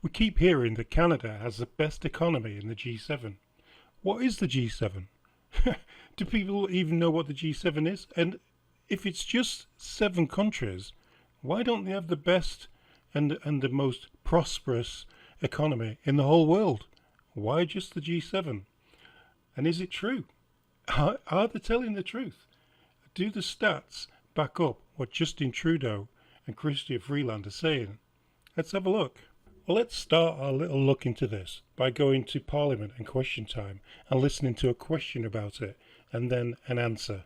We keep hearing that Canada has the best economy in the G7. What is the G7? Do people even know what the G7 is? And if it's just 7 countries, why don't they have the best and the most prosperous economy in the whole world? Why just the G7? And is it true? Are they telling the truth? Do the stats back up what Justin Trudeau and Chrystia Freeland are saying? Let's have a look. Well, let's start our little look into this by going to Parliament and Question Time and listening to a question about it and then an answer.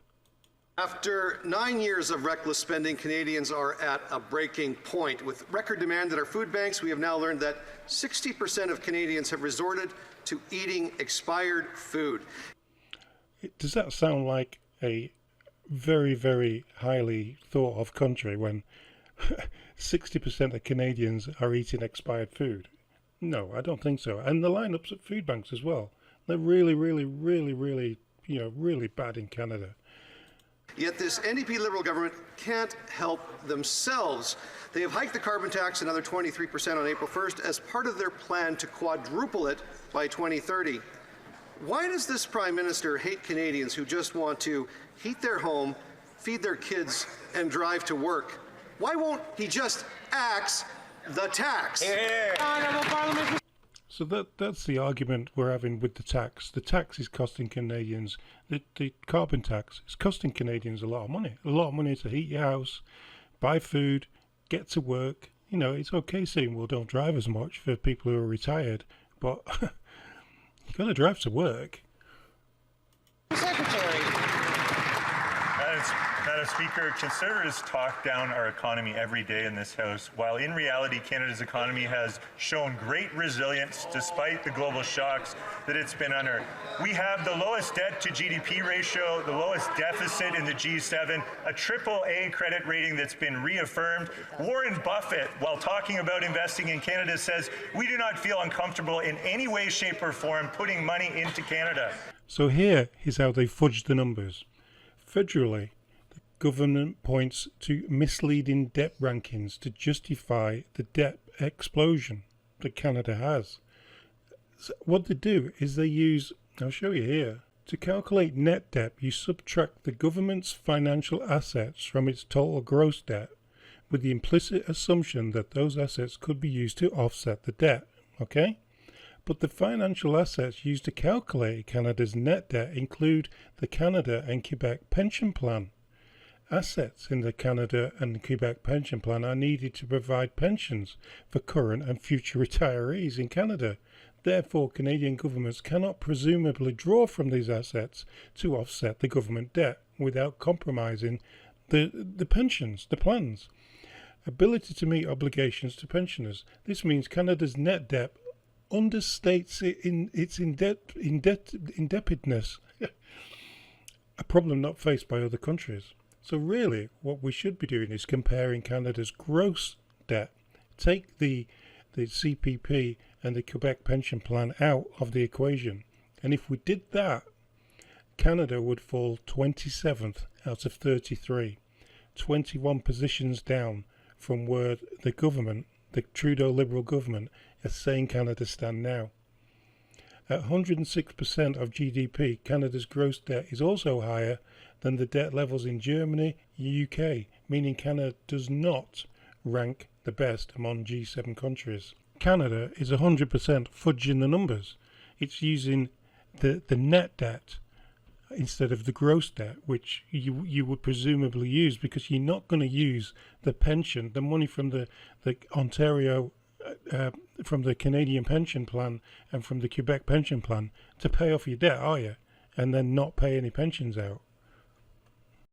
After 9 years of reckless spending, Canadians are at a breaking point. With record demand at our food banks, we have now learned that 60% of Canadians have resorted to eating expired food. Does that sound like a very, very highly thought of country when 60% of Canadians are eating expired food? No, I don't think so. And the lineups at food banks as well. They're really, really, really, really, really bad in Canada. Yet this NDP Liberal government can't help themselves. They have hiked the carbon tax another 23% on April 1st as part of their plan to quadruple it by 2030. Why does this Prime Minister hate Canadians who just want to heat their home, feed their kids, and drive to work? Why won't he just axe the tax? So that's the argument we're having with the tax. The tax is costing Canadians, the carbon tax is costing Canadians a lot of money. A lot of money to heat your house, buy food, get to work. It's okay saying, well, don't drive as much for people who are retired, but you've got to drive to work. Secretary. Madam Speaker, Conservatives talk down our economy every day in this House, while in reality Canada's economy has shown great resilience despite the global shocks that it's been under. We have the lowest debt to GDP ratio, the lowest deficit in the G7, a AAA credit rating that's been reaffirmed. Warren Buffett, while talking about investing in Canada, says we do not feel uncomfortable in any way, shape or form putting money into Canada. So here is how they fudge the numbers. Federally, government points to misleading debt rankings to justify the debt explosion that Canada has. So what they do is they use, I'll show you here, to calculate net debt, you subtract the government's financial assets from its total gross debt with the implicit assumption that those assets could be used to offset the debt, okay? But the financial assets used to calculate Canada's net debt include the Canada and Quebec pension plan. Assets in the Canada and Quebec pension plan are needed to provide pensions for current and future retirees in Canada. Therefore, Canadian governments cannot presumably draw from these assets to offset the government debt without compromising the pensions, the plans. Ability to meet obligations to pensioners. This means Canada's net debt understates its indebtedness, a problem not faced by other countries. So really, what we should be doing is comparing Canada's gross debt. Take the CPP and the Quebec pension plan out of the equation. And if we did that, Canada would fall 27th out of 33, 21 positions down from where the government, the Trudeau Liberal government, is saying Canada stand now. At 106% of GDP, Canada's gross debt is also higher than the debt levels in Germany, UK, meaning Canada does not rank the best among G7 countries. Canada is 100% fudging the numbers. It's using the net debt instead of the gross debt, which you would presumably use because you're not going to use the pension, the money from the Ontario, from the Canadian pension plan and from the Quebec pension plan to pay off your debt, are you? And then not pay any pensions out.